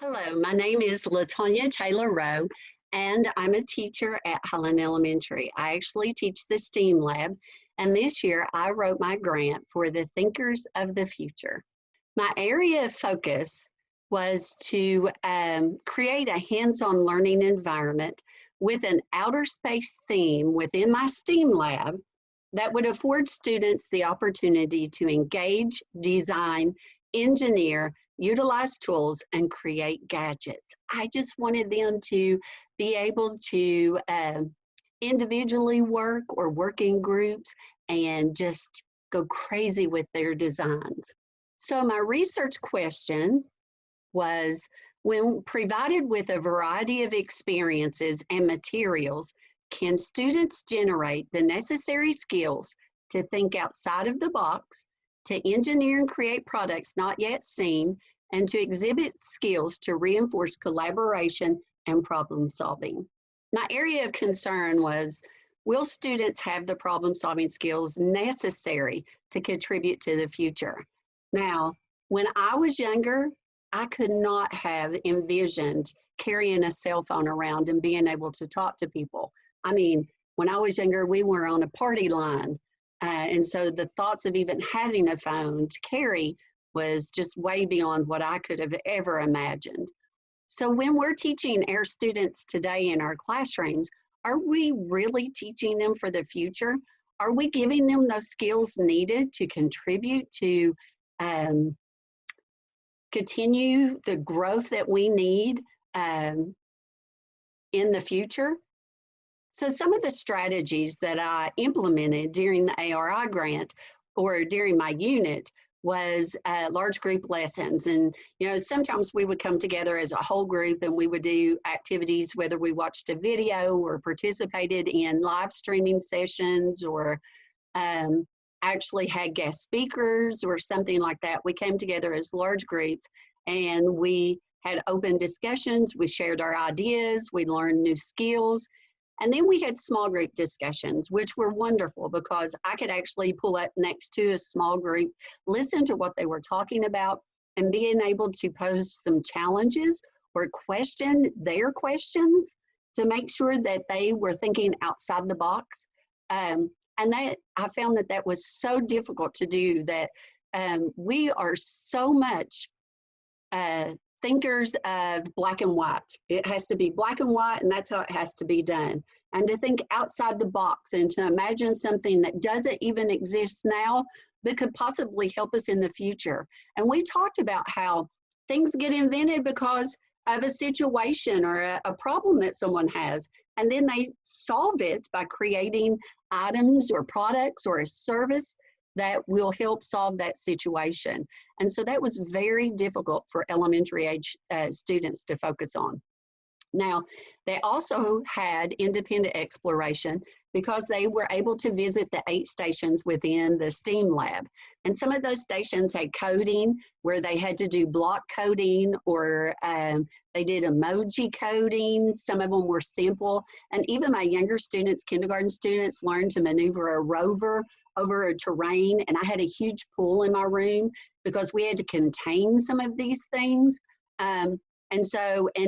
Hello, my name is Latonya Taylor Rowe, and I'm a teacher at Highland Elementary. I actually teach the STEAM lab, and this year I wrote my grant for the Thinkers of the Future. My area of focus was to create a hands-on learning environment with an outer space theme within my STEAM lab that would afford students the opportunity to engage, design, engineer, utilize tools, and create gadgets. I just wanted them to be able to individually work or work in groups and just go crazy with their designs. So my research question was, when provided with a variety of experiences and materials, can students generate the necessary skills to think outside of the box, to engineer and create products not yet seen, and to exhibit skills to reinforce collaboration and problem solving? My area of concern was, will students have the problem solving skills necessary to contribute to the future? Now, when I was younger, I could not have envisioned carrying a cell phone around and being able to talk to people. I mean, when I was younger, we were on a party line. And so the thoughts of even having a phone to carry was just way beyond what I could have ever imagined. So when we're teaching our students today in our classrooms, are we really teaching them for the future? Are we giving them those skills needed to contribute to continue the growth that we need in the future? So some of the strategies that I implemented during the ARI grant or during my unit was large group lessons. And, sometimes we would come together as a whole group and we would do activities, whether we watched a video or participated in live streaming sessions or actually had guest speakers or something like that. We came together as large groups and we had open discussions. We shared our ideas. We learned new skills. And then we had small group discussions, which were wonderful because I could actually pull up next to a small group, listen to what they were talking about, and being able to pose some challenges or question their questions to make sure that they were thinking outside the box. And I found that was so difficult to do, that we are so much thinkers of black and white. It has to be black and white, and that's how it has to be done. And to think outside the box and to imagine something that doesn't even exist now, but could possibly help us in the future. And we talked about how things get invented because of a situation or a problem that someone has, and then they solve it by creating items or products or a service that will help solve that situation. And so that was very difficult for elementary age students to focus on. Now, they also had independent exploration because they were able to visit the 8 stations within the STEAM lab. And some of those stations had coding where they had to do block coding, or they did emoji coding. Some of them were simple. And even my younger students, kindergarten students, learned to maneuver a rover over a terrain. And I had a huge pool in my room because we had to contain some of these things. And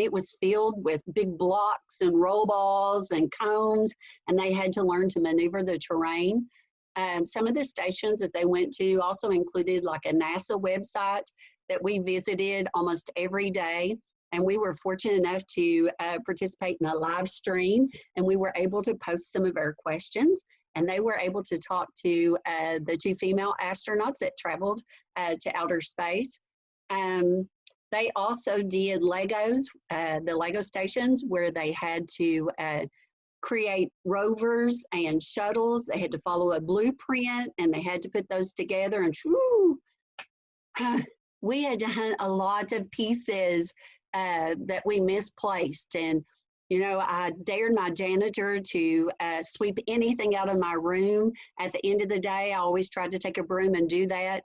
it was filled with big blocks and roll balls and cones, and they had to learn to maneuver the terrain. Some of the stations that they went to also included like a NASA website that we visited almost every day. And we were fortunate enough to participate in a live stream, and we were able to post some of our questions. And they were able to talk to the 2 female astronauts that traveled to outer space. They also did Legos, the Lego stations, where they had to create rovers and shuttles. They had to follow a blueprint, and they had to put those together. And shoo, we had to hunt a lot of pieces that we misplaced. And I dared my janitor to sweep anything out of my room. At the end of the day, I always tried to take a broom and do that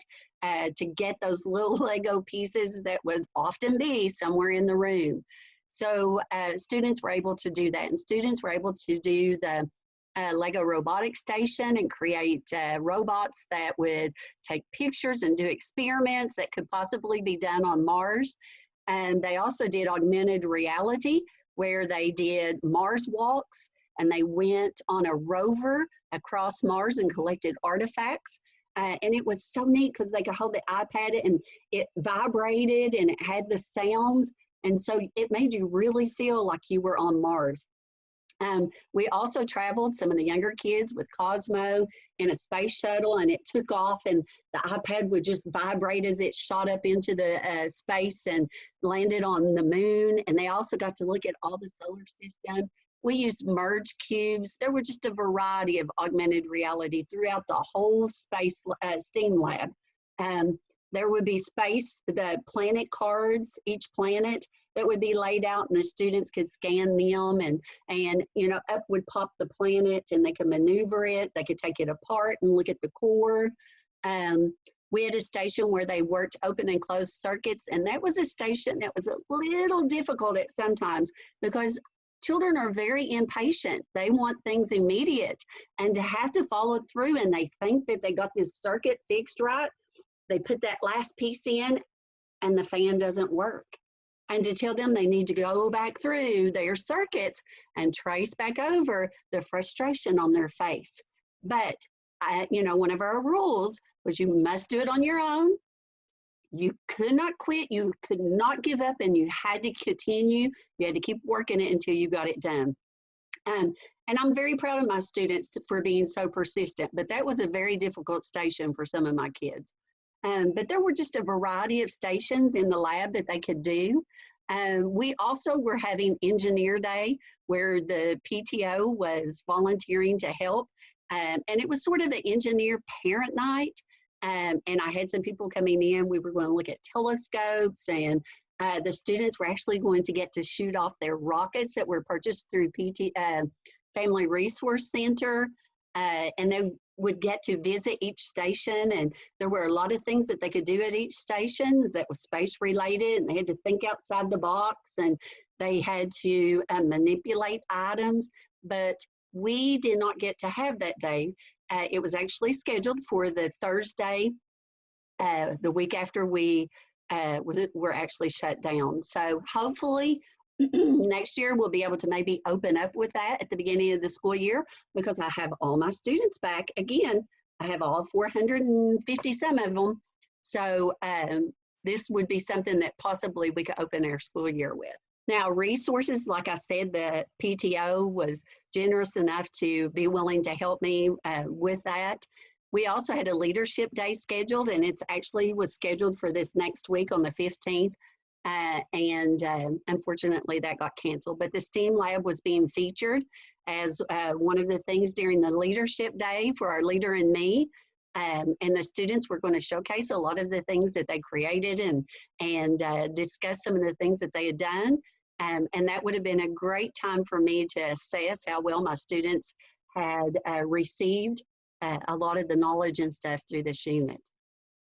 to get those little Lego pieces that would often be somewhere in the room. So students were able to do that, and students were able to do the Lego robotic station and create robots that would take pictures and do experiments that could possibly be done on Mars. And they also did augmented reality, where they did Mars walks, and they went on a rover across Mars and collected artifacts. And it was so neat because they could hold the iPad and it vibrated and it had the sounds. And so it made you really feel like you were on Mars. We also traveled, some of the younger kids, with Cosmo in a space shuttle, and it took off, and the iPad would just vibrate as it shot up into the space and landed on the moon. And they also got to look at all the solar system. We used merge cubes. There were just a variety of augmented reality throughout the whole space STEAM lab. There would be the planet cards, each planet that would be laid out, and the students could scan them, and you know, up would pop the planet, and they could maneuver it. They could take it apart and look at the core. We had a station where they worked open and closed circuits, and that was a station that was a little difficult at sometimes because children are very impatient. They want things immediate, and to have to follow through, and they think that they got this circuit fixed right. They put that last piece in and the fan doesn't work. And to tell them they need to go back through their circuits and trace back over, the frustration on their face. But, you know, one of our rules was you must do it on your own. You could not quit, you could not give up, and you had to continue. You had to keep working it until you got it done. And I'm very proud of my students for being so persistent, but that was a very difficult station for some of my kids. But there were just a variety of stations in the lab that they could do. We also were having Engineer Day, where the PTO was volunteering to help. And it was sort of an engineer parent night. And I had some people coming in. We were going to look at telescopes, and the students were actually going to get to shoot off their rockets that were purchased through Family Resource Center. And they would get to visit each station, and there were a lot of things that they could do at each station that was space related, and they had to think outside the box, and they had to manipulate items. But we did not get to have that day. It was actually scheduled for the Thursday, the week after we were actually shut down. So hopefully next year we'll be able to maybe open up with that at the beginning of the school year, because I have all my students back again. I have all 450 some of them. So this would be something that possibly we could open our school year with. Now, resources, like I said, the PTO was generous enough to be willing to help me with that. We also had a leadership day scheduled, and it's actually was scheduled for this next week on the 15th. Unfortunately that got canceled, but the STEAM lab was being featured as one of the things during the leadership day for our leader and me. And the students were going to showcase a lot of the things that they created and discuss some of the things that they had done. And that would have been a great time for me to assess how well my students had received a lot of the knowledge and stuff through this unit.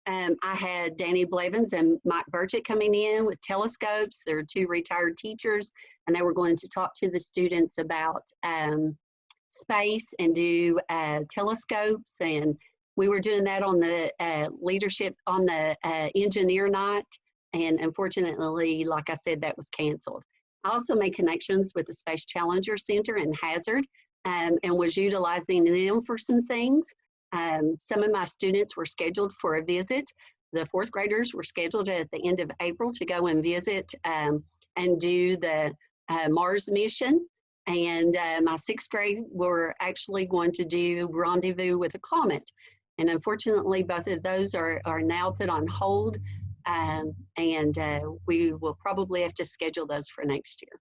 I had Danny Blevins and Mike Burchett coming in with telescopes. They're two retired teachers, and they were going to talk to the students about space and do telescopes. And we were doing that on the leadership, on the engineer night. And unfortunately, like I said, that was canceled. I also made connections with the Space Challenger Center in Hazard and was utilizing them for some things. Some of my students were scheduled for a visit. The fourth graders were scheduled at the end of April to go and visit and do the Mars mission. And my sixth grade were actually going to do Rendezvous with a Comet. And unfortunately, both of those are now put on hold. We will probably have to schedule those for next year.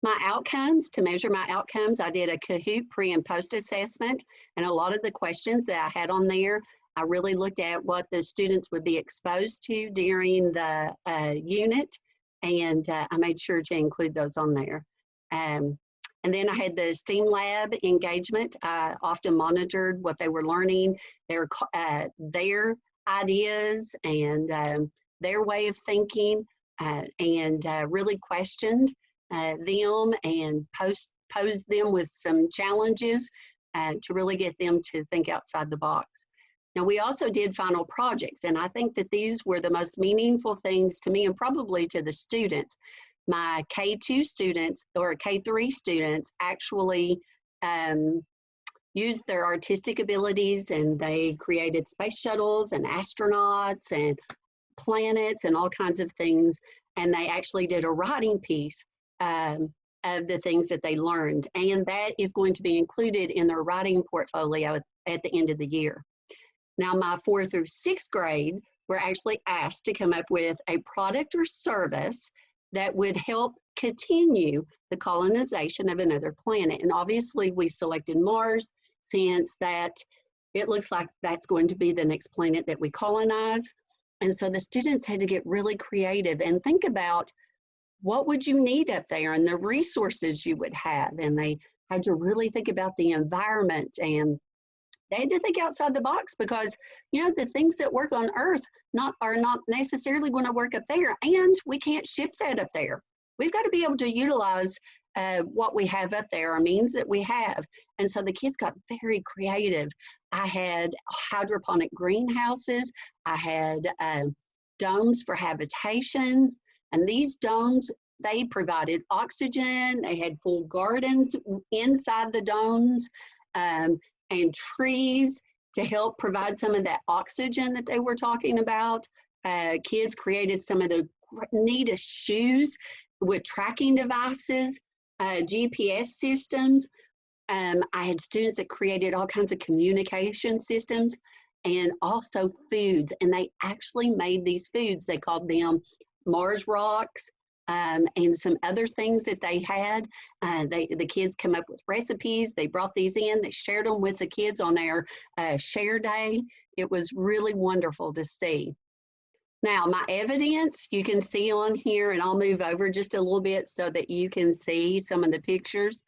My outcomes, to measure my outcomes, I did a Kahoot pre and post assessment, and a lot of the questions that I had on there, I really looked at what the students would be exposed to during the unit, and I made sure to include those on there. And then I had the STEAM lab engagement. I often monitored what they were learning, their ideas and their way of thinking, and really questioned them and posed them with some challenges to really get them to think outside the box. Now, we also did final projects, and I think that these were the most meaningful things to me and probably to the students. My K2 students or K3 students actually used their artistic abilities, and they created space shuttles and astronauts and planets and all kinds of things. And they actually did a writing piece of the things that they learned. And that is going to be included in their writing portfolio at the end of the year. Now, my 4th through 6th grade were actually asked to come up with a product or service that would help continue the colonization of another planet. And obviously, we selected Mars since that it looks like that's going to be the next planet that we colonize. And so the students had to get really creative and think about what would you need up there and the resources you would have. And they had to really think about the environment, and they had to think outside the box because, you know, the things that work on Earth are not necessarily going to work up there, and we can't ship that up there. We've got to be able to utilize what we have up there, our means that we have. And so the kids got very creative. I had hydroponic greenhouses. I had domes for habitations. And these domes, they provided oxygen. They had full gardens inside the domes. And trees to help provide some of that oxygen that they were talking about. Kids created some of the neatest shoes with tracking devices, GPS systems. I had students that created all kinds of communication systems and also foods. And they actually made these foods. They called them Mars rocks. And some other things that they had. The kids come up with recipes. They brought these in. They shared them with the kids on their share day. It was really wonderful to see. Now, my evidence you can see on here, and I'll move over just a little bit so that you can see some of the pictures.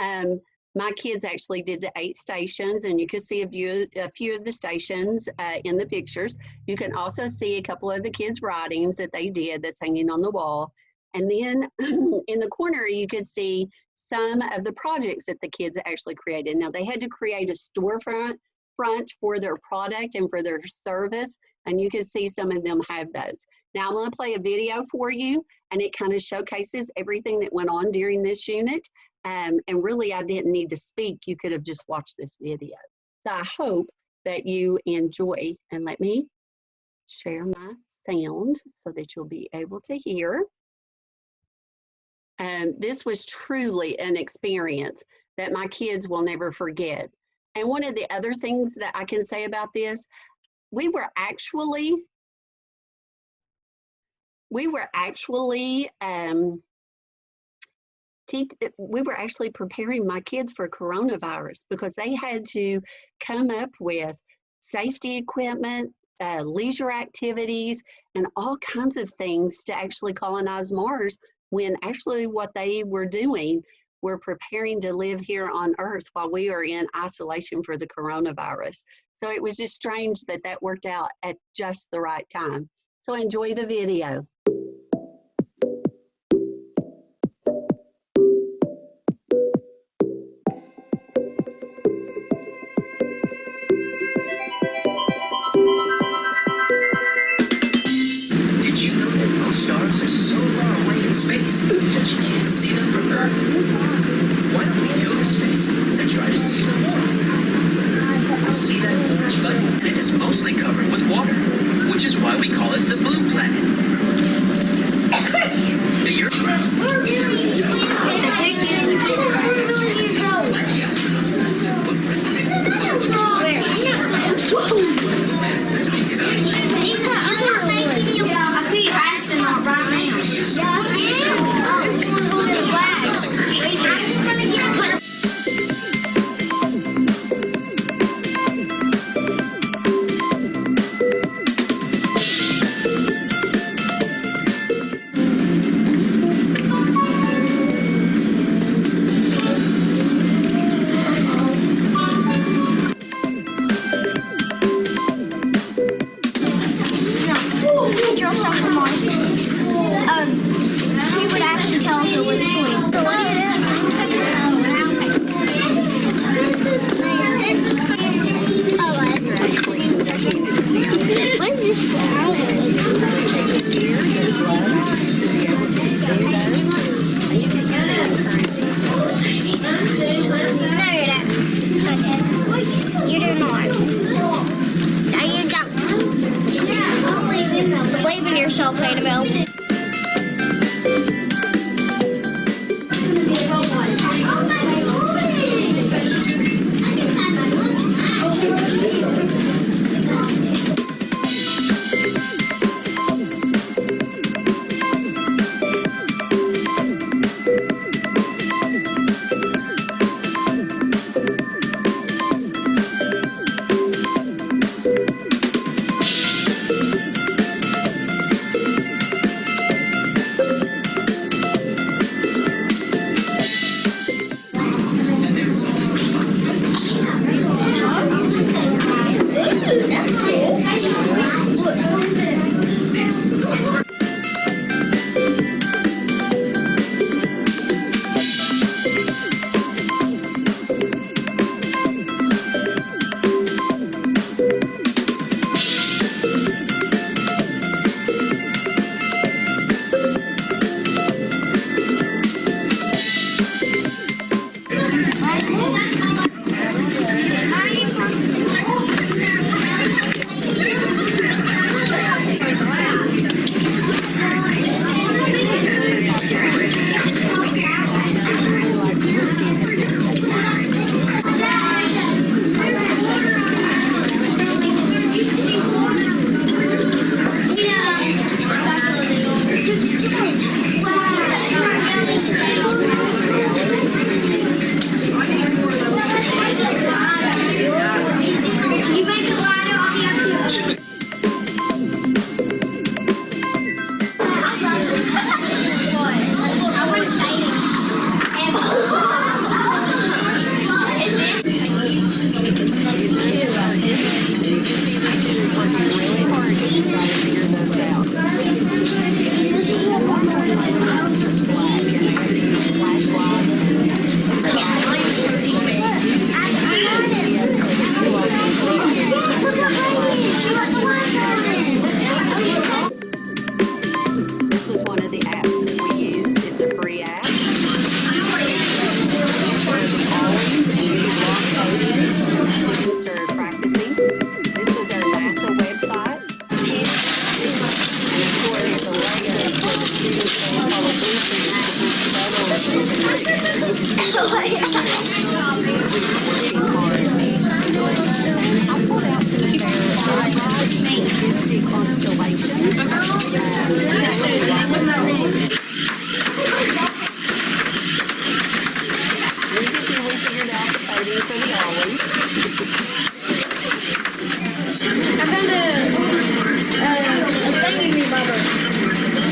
My kids actually did the 8 stations, and you can see a few of the stations in the pictures. You can also see a couple of the kids' writings that they did that's hanging on the wall. And then in the corner, you could see some of the projects that the kids actually created. Now, they had to create a storefront for their product and for their service, and you can see some of them have those. Now, I'm going to play a video for you, and it kind of showcases everything that went on during this unit. And really, I didn't need to speak. You could have just watched this video. So I hope that you enjoy, and let me share my sound so that you'll be able to hear. This was truly an experience that my kids will never forget. And one of the other things that I can say about this, we were actually preparing my kids for coronavirus because they had to come up with safety equipment, leisure activities, and all kinds of things to actually colonize Mars, when actually what they were doing were preparing to live here on Earth while we are in isolation for the coronavirus. So it was just strange that that worked out at just the right time. So enjoy the video. Stars are so far away in space that you can't see them from Earth. Why don't we go to space and try to see some more? See that orange button? It is mostly covered with water, which is why we call it the blue planet. The Earth. I pulled out some of their kids did constellations. We figured out the coding for the ollies. I found a thing in me, Bubba.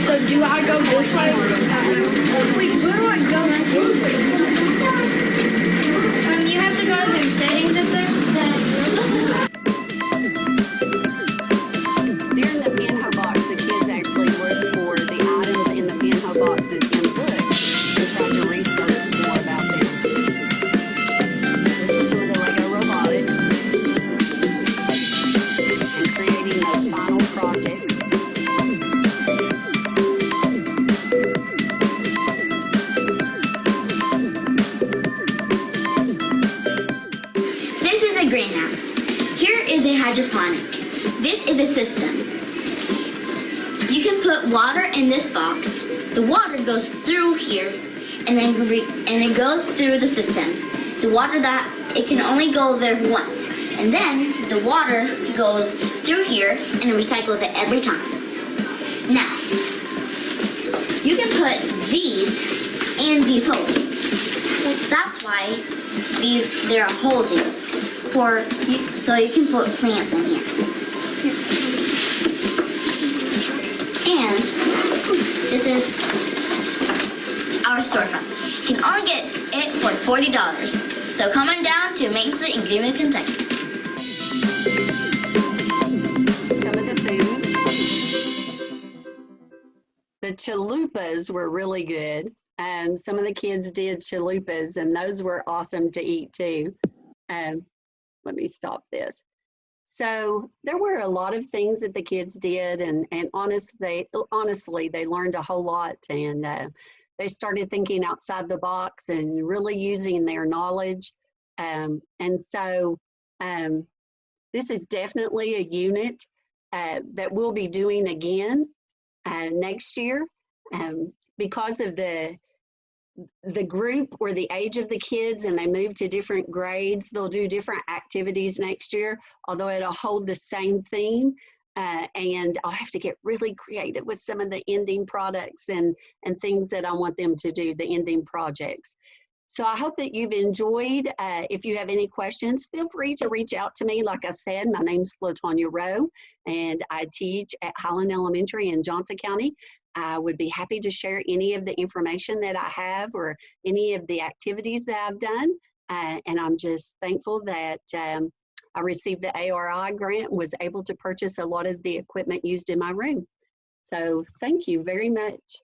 So do I go this way? Wait, where do I go to do this? You have to go to their settings up there. During the pinhole box, the kids actually looked for the items in the pinhole boxes in the book and tried to research more about them. This was some of the Lego robotics and creating those final projects. This is a greenhouse. Here is a hydroponic. This is a system. You can put water in this box. The water goes through here and then it goes through the system. The water that it can only go there once. And then the water goes through here and it recycles it every time. Now, you can put these in these holes. That's why there are holes in it. So you can put plants in here. And this is our storefront. You can only get it for $40. So come on down to Main Street in Greenwood, Kentucky. Some of the foods. The chalupas were really good. Some of the kids did chalupas, and those were awesome to eat too. Let me stop this. So there were a lot of things that the kids did, and honestly, they learned a whole lot, and they started thinking outside the box and really using their knowledge. And so this is definitely a unit that we'll be doing again next year because of the group or the age of the kids, and they move to different grades. They'll do different activities next year, although it'll hold the same theme. And I'll have to get really creative with some of the ending products and things that I want them to do, the ending projects. So I hope that you've enjoyed. If you have any questions, feel free to reach out to me. Like I said, my name's Latonya Rowe, and I teach at Highland Elementary in Johnson County. I would be happy to share any of the information that I have or any of the activities that I've done. And I'm just thankful that I received the ARI grant and was able to purchase a lot of the equipment used in my room. So thank you very much.